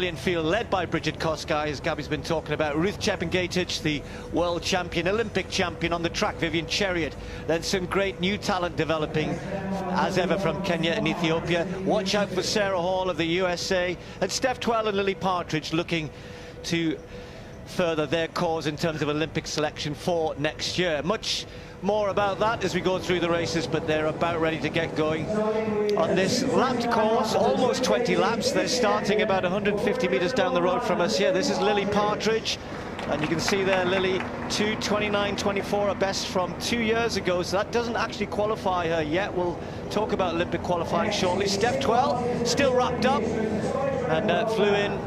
brilliant field led by Brigid, as Gabby's been talking about. Ruth Chepngetich, the world champion, Olympic champion on the track, Vivian Chariot. Then some great new talent developing, as ever, from Kenya and Ethiopia. Watch out for Sarah Hall of the USA, and Steph Twell and Lily Partridge looking to further their cause in terms of Olympic selection for next year. Much more about that as we go through the races, but they're about ready to get going on this lapped course, almost 20 laps. They're starting about 150 meters down the road from us here. This is Lily Partridge, and you can see there Lily 2:29.24, a best from 2 years ago, so that doesn't actually qualify her yet. We'll talk about Olympic qualifying shortly. Steph Twell still wrapped up and flew in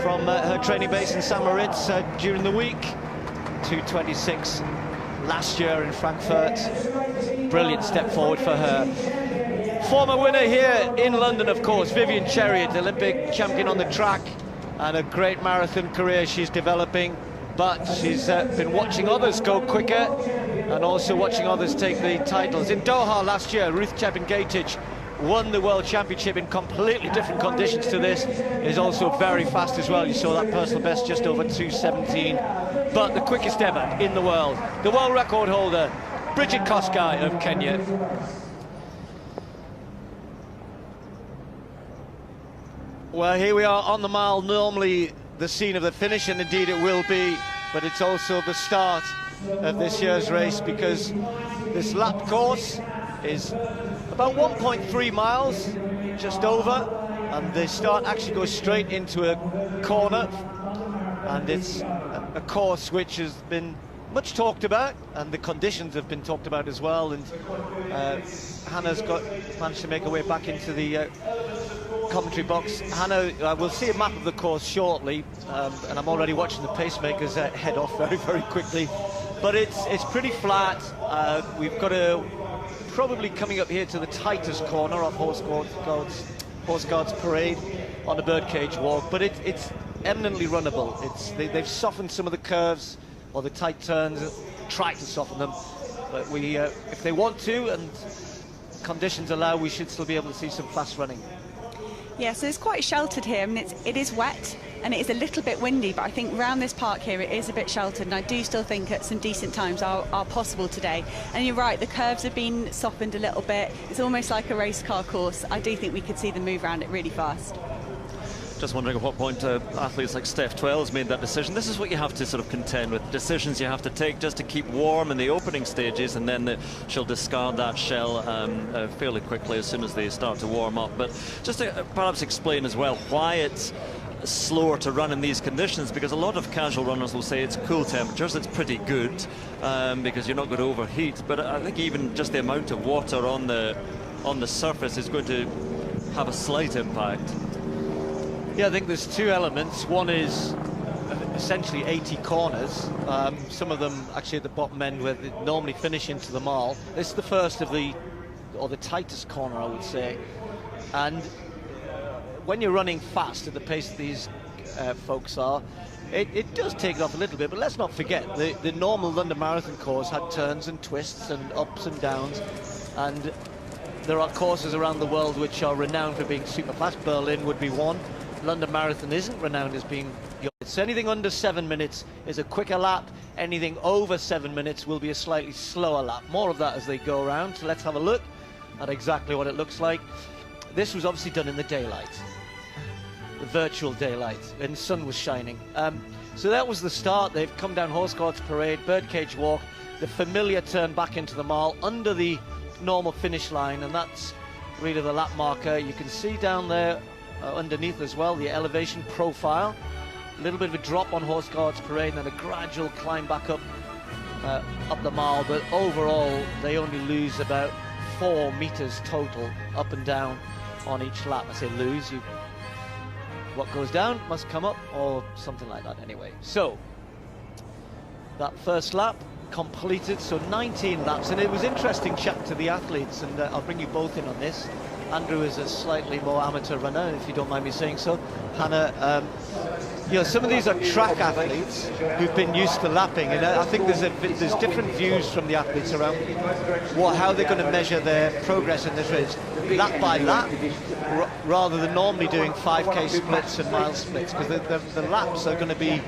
from her training base in Samaritz during the week. 2:26 last year in Frankfurt. Brilliant step forward for her. Former winner here in London, of course, Vivian Chariot, Olympic champion on the track, and a great marathon career she's developing. But she's been watching others go quicker and also watching others take the titles. In Doha last year, Ruth Chepngetich won the World Championship in completely different conditions to this, is also very fast as well. You saw that personal best just over 2:17, but the quickest ever in the world. The world record holder, Brigid Kosgei of Kenya. Well, here we are on the mile, normally the scene of the finish, and indeed it will be, but it's also the start of this year's race, because this lap course is about 1.3 miles, just over, and the start actually goes straight into a corner, and it's a course which has been much talked about, and the conditions have been talked about as well, and Hannah's managed to make her way back into the commentary box. Hannah, we'll see a map of the course shortly, and I'm already watching the pacemakers head off very, very quickly, but it's pretty flat. We've got probably coming up here to the tightest corner of Horse Guards Parade on the birdcage walk, but it's eminently runnable. They've softened some of the curves or the tight turns, tried to soften them, but if they want to and conditions allow, we should still be able to see some fast running. Yeah, so it's quite sheltered here. I mean, it is wet and it is a little bit windy, but I think around this park here it is a bit sheltered, and I do still think that some decent times are possible today. And you're right, the curves have been softened a little bit. It's almost like a race car course. I do think we could see them move around it really fast. Just wondering at what point athletes like Steph Twell has made that decision. This is what you have to sort of contend with, decisions you have to take just to keep warm in the opening stages, and then she'll discard that shell fairly quickly as soon as they start to warm up. But just to perhaps explain as well why it's slower to run in these conditions, because a lot of casual runners will say it's cool temperatures, it's pretty good because you're not going to overheat, but I think even just the amount of water on the surface is going to have a slight impact. Yeah, I think there's two elements. One is essentially 80 corners, some of them actually at the bottom end where they normally finish into the mile. This is the first of the tightest corner, I would say, and when you're running fast at the pace that these folks are, it does take it off a little bit, but let's not forget the normal London Marathon course had turns and twists and ups and downs, and there are courses around the world which are renowned for being super fast. Berlin would be one. London Marathon isn't renowned as being, so anything under 7 minutes is a quicker lap, anything over 7 minutes will be a slightly slower lap. More of that as they go around, so let's have a look at exactly what it looks like. This was obviously done in the daylight, the virtual daylight, and the sun was shining. So that was the start. They've come down Horse Guards Parade, birdcage walk, the familiar turn back into the mile under the normal finish line, and that's really the lap marker. You can see down there underneath as well the elevation profile, a little bit of a drop on Horse Guards Parade and then a gradual climb back up the mile, but overall they only lose about 4 meters total up and down on each lap. I say lose, what goes down must come up, or something like that anyway. So that first lap completed, so 19 laps, and it was interesting chatting to the athletes, and I'll bring you both in on this. Andrew is a slightly more amateur runner, if you don't mind me saying so. Hannah, some of these are track athletes who've been used to lapping, and I think there's different views from the athletes around how they're going to measure their progress in this race, lap by lap, rather than normally doing 5K splits and mile splits, because the laps are going to be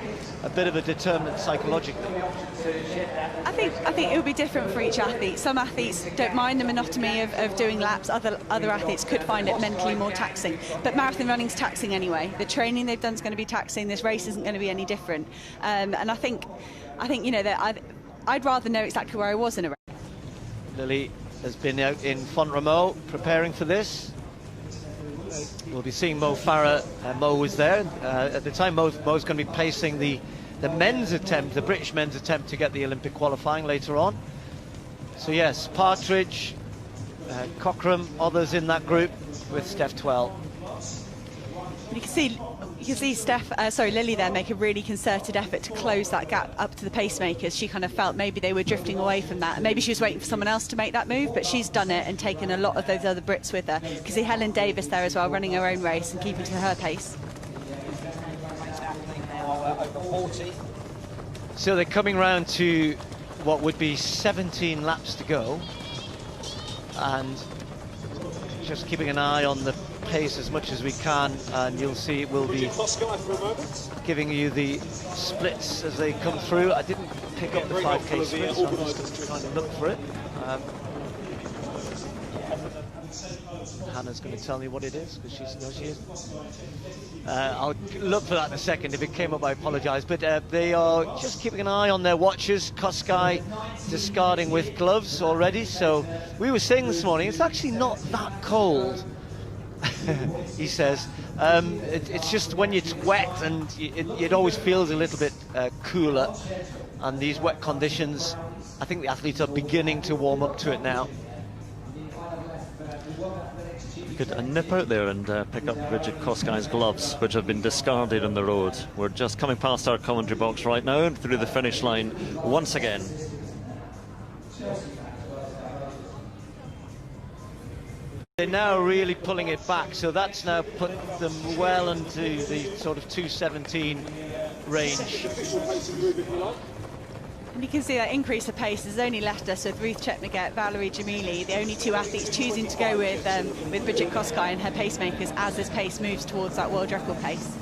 a bit of a determinant psychologically. I think it will be different for each athlete. Some athletes don't mind the monotony of doing laps. Other athletes could find it mentally more taxing. But marathon running's taxing anyway. The training they've done is going to be taxing. This race isn't going to be any different. And I think you know that I'd rather know exactly where I was in a race. Lily has been out in Font-Romeu preparing for this. We'll be seeing Mo Farah. Mo was there at the time. Mo's going to be pacing the men's attempt, the British men's attempt to get the Olympic qualifying later on. So yes, Partridge, Cockram, others in that group with Steph 12. You can see Lily there make a really concerted effort to close that gap up to the pacemakers. She kind of felt maybe they were drifting away from that. Maybe she was waiting for someone else to make that move, but she's done it and taken a lot of those other Brits with her. You can see Helen Davis there as well, running her own race and keeping to her pace. So they're coming round to what would be 17 laps to go, and just keeping an eye on the pace as much as we can, and you'll see it will be giving you the splits as they come through. I didn't pick up the 5K split, so I'm just trying to look for it. Hannah's going to tell me what it is, because she is. I'll look for that in a second. If it came up, I apologise. But they are just keeping an eye on their watches. Kosgei discarding with gloves already. So we were saying this morning, it's actually not that cold, he says. It's just when it's wet, and it always feels a little bit cooler. And these wet conditions, I think the athletes are beginning to warm up to it now. You could nip out there and pick up Brigid Kosgei's gloves, which have been discarded on the road. We're just coming past our commentary box right now and through the finish line once again. They're now really pulling it back, so that's now put them well into the sort of 2:17 range. And you can see that increase of pace has only left us with Ruth Chepngetich, Valerie Jamili, the only two athletes choosing to go with Brigid Kosgei and her pacemakers as this pace moves towards that world record pace.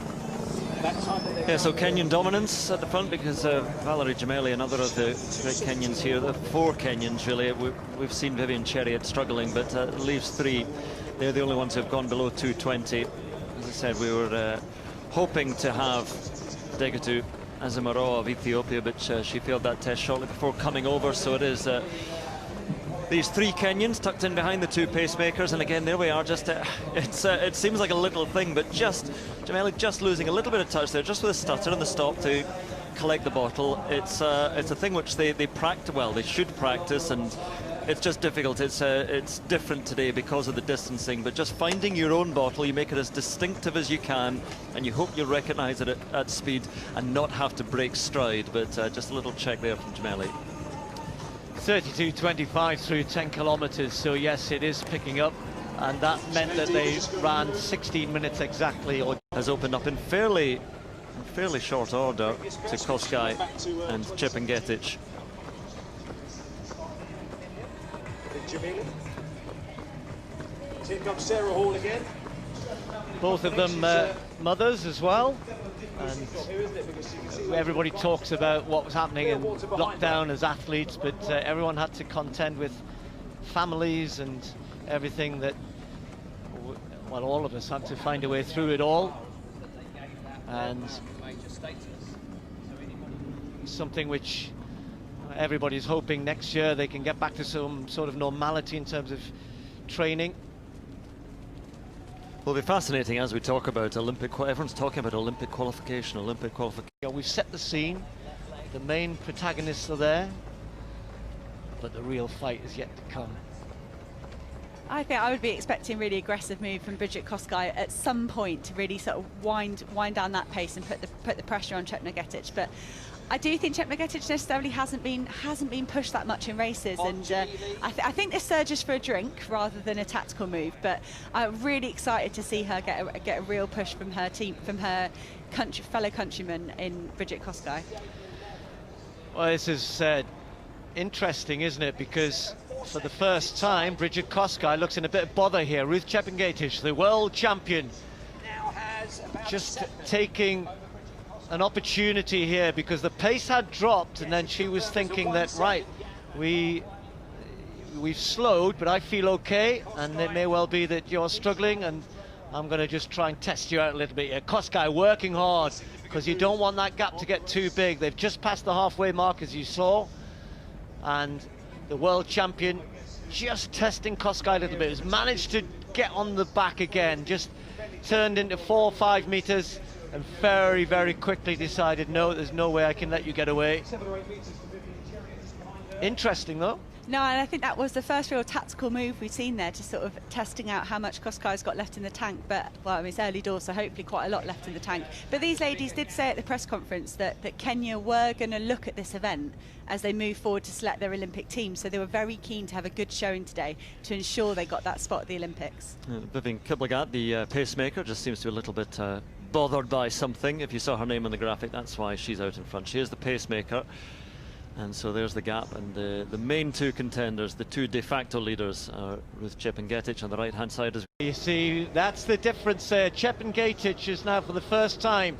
Yeah, so Kenyan dominance at the front, because Valerie Jamili, another of the great Kenyans here, the four Kenyans really. We've seen Vivian Cheriot struggling, but leaves three. They're the only ones who've gone below 2:20. As I said, we were hoping to have Degetu Azamaro of Ethiopia, but she failed that test shortly before coming over. So it is these three Kenyans tucked in behind the two pacemakers, and again there we are. Just it seems like a little thing, but just Jamili just losing a little bit of touch there, just with a stutter and the stop to collect the bottle. It's a thing which they practice, well, they should practice, and it's just difficult. It's different today because of the distancing, but just finding your own bottle, you make it as distinctive as you can, and you hope you'll recognise it at speed and not have to break stride. But just a little check there from Jamili. 32:25 through 10 kilometres, so yes, it is picking up, and that meant that they ran 16 minutes exactly. Has opened up in fairly short order to Kosgei and Chepngetich. Here comes Sarah Hall again. Both of them mothers as well, and everybody talks about what was happening in lockdown as athletes, but everyone had to contend with families and everything that, well, all of us had to find a way through it all, and something which everybody's hoping next year they can get back to some sort of normality in terms of training. Will be fascinating as we talk about Olympic. Everyone's talking about Olympic qualification. Yeah, we've set the scene. The main protagonists are there, but the real fight is yet to come. I think I would be expecting really aggressive move from Brigid Kosgei at some point to really sort of wind down that pace and put the pressure on Chepngetich. But I do think Chepngetich necessarily hasn't been pushed that much in races, and I think this surges for a drink rather than a tactical move. But I'm really excited to see her get a real push from her team, from her fellow countrymen in Brigid Kosgei. Well, this is interesting, isn't it? Because for the first time, Brigid Kosgei looks in a bit of bother here. Ruth Chepngetich, the world champion, just taking an opportunity here because the pace had dropped, and then she was thinking that, right, we've slowed, but I feel okay, and it may well be that you're struggling, and I'm going to just try and test you out a little bit here. Kosgei working hard because you don't want that gap to get too big. They've just passed the halfway mark, as you saw, and the world champion just testing Kosgei a little bit. Has managed to get on the back again, just turned into 4 or 5 meters, and very, very quickly decided, no, there's no way I can let you get away. Interesting, though. No, and I think that was the first real tactical move we've seen there, to sort of testing out how much Kosgei's got left in the tank. But, well, I mean, it's early doors, so hopefully quite a lot left in the tank. But these ladies did say at the press conference that Kenya were going to look at this event as they move forward to select their Olympic team. So they were very keen to have a good showing today to ensure they got that spot at the Olympics. Vivian Kiplegat, the pacemaker, just seems to be a little bit bothered by something. If you saw her name on the graphic, that's why she's out in front. She is the pacemaker. And so there's the gap, and the main two contenders, the two de facto leaders, are Ruth Chepngetich on the right-hand side as well. You see, that's the difference there. Chepngetich has now, for the first time,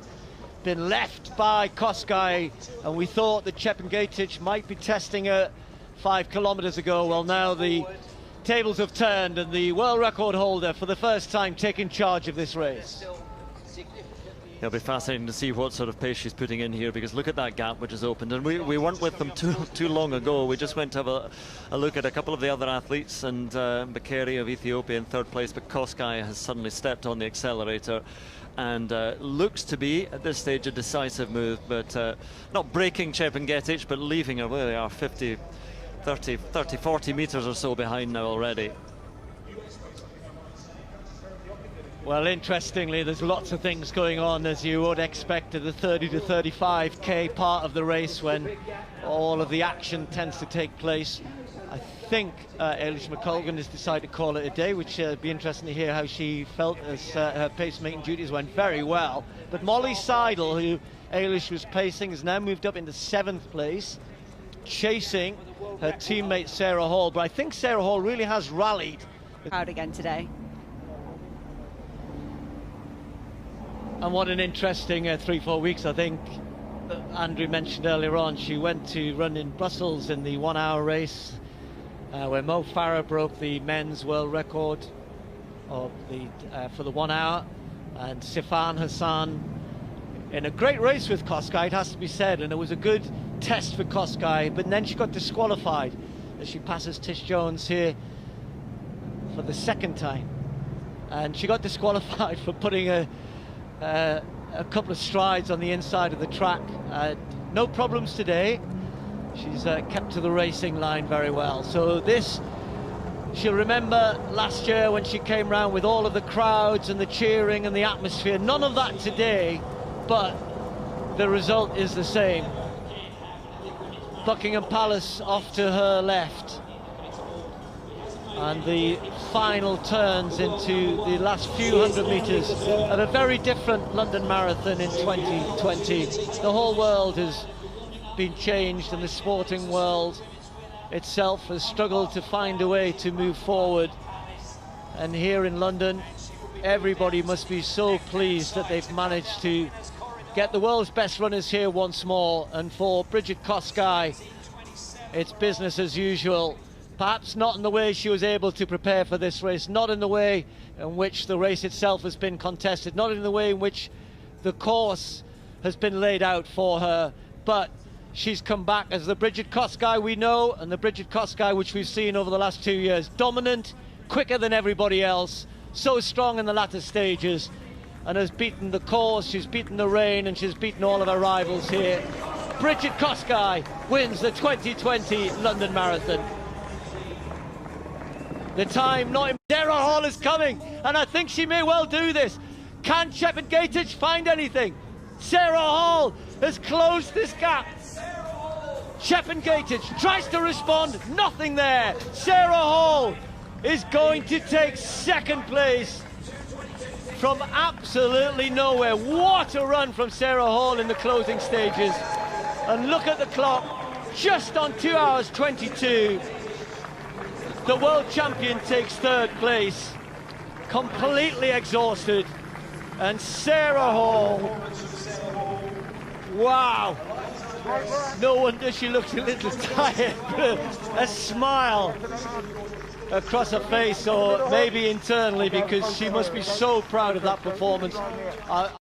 been left by Kosgei, and we thought that Chepngetich might be testing her 5 kilometers ago. Well, now the tables have turned, and the world record holder, for the first time, taking charge of this race. It'll be fascinating to see what sort of pace she's putting in here, because look at that gap which is opened, and we weren't with them too long ago. We just went to have a look at a couple of the other athletes, and Bekeri of Ethiopia in 3rd place, but Kosgei has suddenly stepped on the accelerator and looks to be at this stage a decisive move, but not breaking Chepngetich, but leaving her where they are, 40 meters or so behind now already. Well, interestingly, there's lots of things going on, as you would expect at the 30 to 35k part of the race, when all of the action tends to take place. I think Eilish McColgan has decided to call it a day, which would be interesting to hear how she felt, as her pacemaking duties went very well. But Molly Seidel, who Eilish was pacing, has now moved up into 7th place, chasing her teammate Sarah Hall. But I think Sarah Hall really has rallied. Proud again today. And what an interesting 3-4 weeks. I think Andrew mentioned earlier on, she went to run in Brussels in the 1 hour race where Mo Farah broke the men's world record of for the 1 hour, and Sifan Hassan in a great race with Kosgei, it has to be said, and it was a good test for Kosgei, but then she got disqualified as she passes Tish Jones here for the 2nd time, and she got disqualified for putting a couple of strides on the inside of the track. No problems today. She's kept to the racing line very well. So this, she'll remember last year when she came round with all of the crowds and the cheering and the atmosphere. None of that today, but the result is the same. Buckingham Palace off to her left, and the final turns into the last few hundred meters of a very different London Marathon in 2020. The whole world has been changed, and the sporting world itself has struggled to find a way to move forward. And here in London, everybody must be so pleased that they've managed to get the world's best runners here once more. And for Brigid Kosgei, it's business as usual. Perhaps not in the way she was able to prepare for this race, not in the way in which the race itself has been contested, not in the way in which the course has been laid out for her, but she's come back as the Brigid Kosgei we know, and the Brigid Kosgei which we've seen over the last 2 years. Dominant, quicker than everybody else, so strong in the latter stages, and has beaten the course, she's beaten the rain, and she's beaten all of her rivals here. Brigid Kosgei wins the 2020 London Marathon. The time not in. Sarah Hall is coming, and I think she may well do this. Can Chepngetich find anything? Sarah Hall has closed this gap. Chepngetich tries to respond, nothing there. Sarah Hall is going to take 2nd place from absolutely nowhere. What a run from Sarah Hall in the closing stages. And look at the clock, just on 2 hours 22. The world champion takes third place, completely exhausted. And Sarah Hall, wow, no wonder she looks a little tired. A smile across her face, or maybe internally, because she must be so proud of that performance.